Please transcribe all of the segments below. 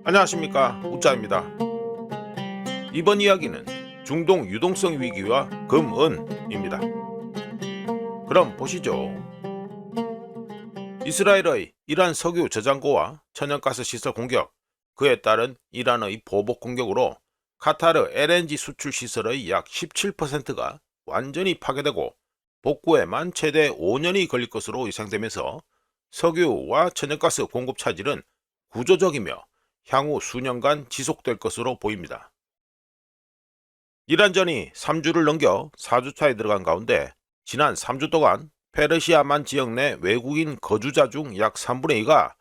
안녕하십니까, 우짜입니다. 이번 이야기는 중동 유동성 위기와 금은입니다. 그럼 보시죠. 이스라엘의 이란 석유 저장고와 천연가스 시설 공격, 그에 따른 이란의 보복 공격으로 카타르 LNG 수출 시설의 약 17%가 완전히 파괴되고 복구에만 최대 5년이 걸릴 것으로 예상되면서 석유와 천연가스 공급 차질은 구조적이며 향후 수년간 지속될 것으로 보입니다. 이란전이 3주를 넘겨 4주차에 들어간 가운데 지난 3주 동안 페르시아만 지역 내 외국인 거주자 중 약 3분의 2가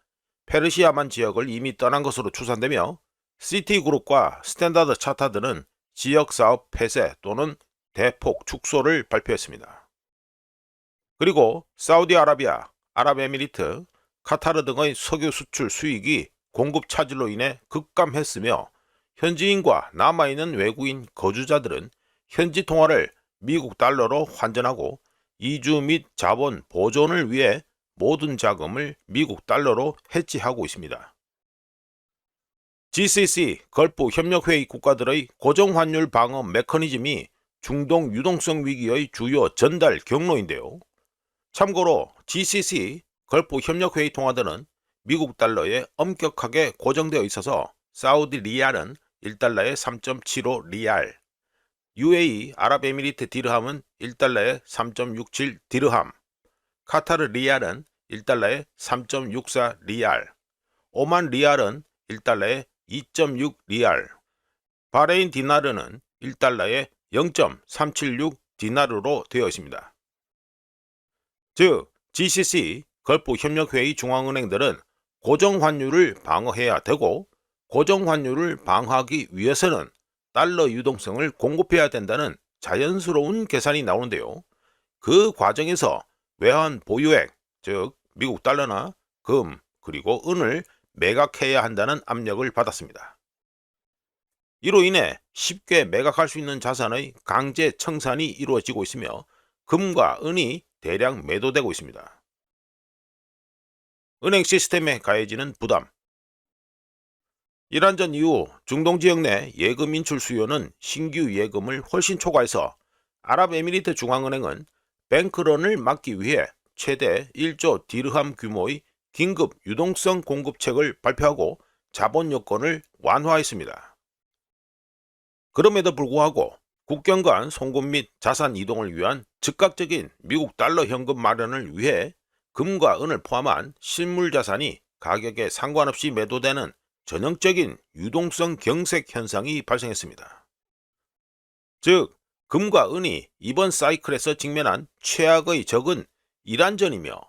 페르시아만 지역을 이미 떠난 것으로 추산되며 시티그룹과 스탠다드 차타드는 지역 사업 폐쇄 또는 대폭 축소를 발표했습니다. 그리고 사우디아라비아, 아랍에미리트, 카타르 등의 석유 수출 수익이 공급 차질로 인해 급감했으며 현지인과 남아있는 외국인 거주자들은 현지 통화를 미국 달러로 환전하고 이주 및 자본 보존을 위해 모든 자금을 미국 달러로 해지하고 있습니다. GCC 걸프 협력회의 국가들의 고정환율 방어 메커니즘이 중동 유동성 위기의 주요 전달 경로인데요. 참고로 GCC 걸프 협력회의 통화들은 미국 달러에 엄격하게 고정되어 있어서 사우디 리알은 1달러에 3.75 리알, UAE 아랍에미리트 디르함은 1달러에 3.67 디르함, 카타르 리알은 1달러에 3.64 리알, 오만 리알은 1달러에 2.6 리알, 바레인 디나르는 1달러에 0.376 디나르로 되어 있습니다. 즉, GCC 걸프 협력회의 중앙은행들은 고정환율을 방어해야 되고 고정환율을 방어하기 위해서는 달러 유동성을 공급해야 된다는 자연스러운 계산이 나오는데요. 그 과정에서 외환 보유액, 즉 미국 달러나 금, 그리고 은을 매각해야 한다는 압력을 받았습니다. 이로 인해 쉽게 매각할 수 있는 자산의 강제 청산이 이루어지고 있으며 금과 은이 대량 매도되고 있습니다. 은행 시스템에 가해지는 부담. 이란전 이후 중동 지역 내 예금 인출 수요는 신규 예금을 훨씬 초과해서 아랍에미리트 중앙은행은 뱅크런을 막기 위해 최대 1조 디르함 규모의 긴급 유동성 공급책을 발표하고 자본 요건을 완화했습니다. 그럼에도 불구하고 국경 간 송금 및 자산 이동을 위한 즉각적인 미국 달러 현금 마련을 위해 금과 은을 포함한 실물 자산이 가격에 상관없이 매도되는 전형적인 유동성 경색 현상이 발생했습니다. 즉, 금과 은이 이번 사이클에서 직면한 최악의 적은 이란전이며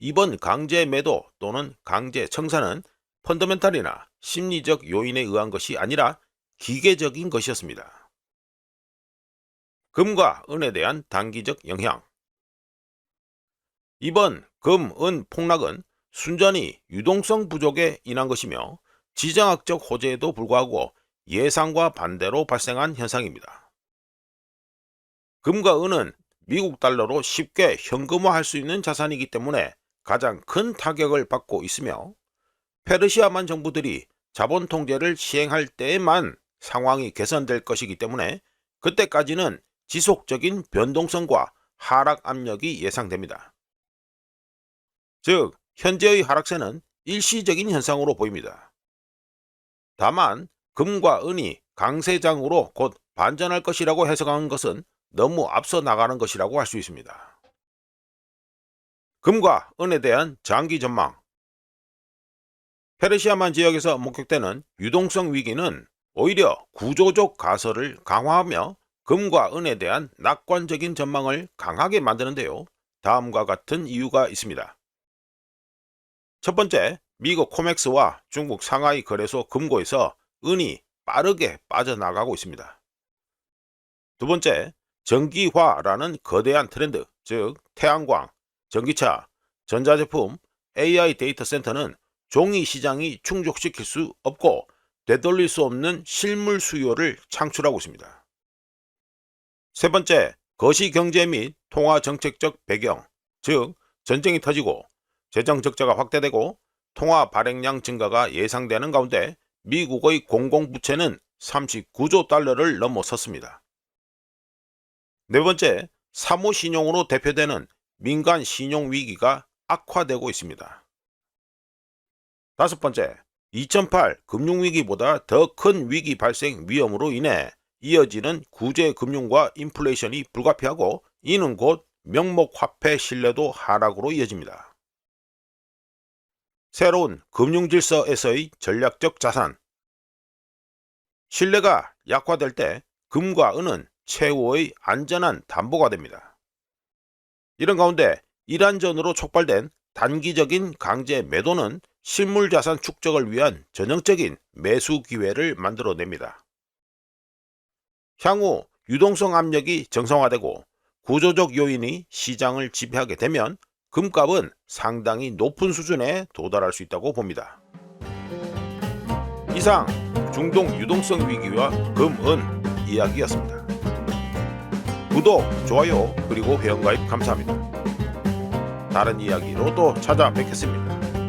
이번 강제 매도 또는 강제 청산은 펀더멘탈이나 심리적 요인에 의한 것이 아니라 기계적인 것이었습니다. 금과 은에 대한 단기적 영향. 이번 금, 은 폭락은 순전히 유동성 부족에 인한 것이며 지정학적 호재에도 불구하고 예상과 반대로 발생한 현상입니다. 금과 은은 미국 달러로 쉽게 현금화할 수 있는 자산이기 때문에 가장 큰 타격을 받고 있으며 페르시아만 정부들이 자본 통제를 시행할 때에만 상황이 개선될 것이기 때문에 그때까지는 지속적인 변동성과 하락 압력이 예상됩니다. 즉, 현재의 하락세는 일시적인 현상으로 보입니다. 다만 금과 은이 강세장으로 곧 반전할 것이라고 해석하는 것은 너무 앞서 나가는 것이라고 할 수 있습니다. 금과 은에 대한 장기 전망. 페르시아만 지역에서 목격되는 유동성 위기는 오히려 구조적 가설을 강화하며 금과 은에 대한 낙관적인 전망을 강하게 만드는데요. 다음과 같은 이유가 있습니다. 첫 번째, 미국 코맥스와 중국 상하이 거래소 금고에서 은이 빠르게 빠져나가고 있습니다. 두 번째, 전기화라는 거대한 트렌드, 즉 태양광, 전기차, 전자제품, AI 데이터 센터는 종이 시장이 충족시킬 수 없고 되돌릴 수 없는 실물 수요를 창출하고 있습니다. 세 번째, 거시경제 및 통화정책적 배경, 즉 전쟁이 터지고 재정 적자가 확대되고 통화 발행량 증가가 예상되는 가운데 미국의 공공부채는 39조 달러를 넘어섰습니다. 네 번째, 사모신용으로 대표되는 민간 신용위기가 악화되고 있습니다. 다섯 번째, 2008 금융위기보다 더 큰 위기 발생 위험으로 인해 이어지는 구제금융과 인플레이션이 불가피하고 이는 곧 명목화폐 신뢰도 하락으로 이어집니다. 새로운 금융질서에서의 전략적 자산. 신뢰가 약화될 때 금과 은은 최후의 안전한 담보가 됩니다. 이런 가운데 이란전으로 촉발된 단기적인 강제 매도는 실물자산 축적을 위한 전형적인 매수 기회를 만들어냅니다. 향후 유동성 압력이 정상화되고 구조적 요인이 시장을 지배하게 되면 금값은 상당히 높은 수준에 도달할 수 있다고 봅니다. 이상 중동 유동성 위기와 금은 이야기였습니다. 구독, 좋아요, 그리고 회원가입 감사합니다. 다른 이야기로 또 찾아뵙겠습니다.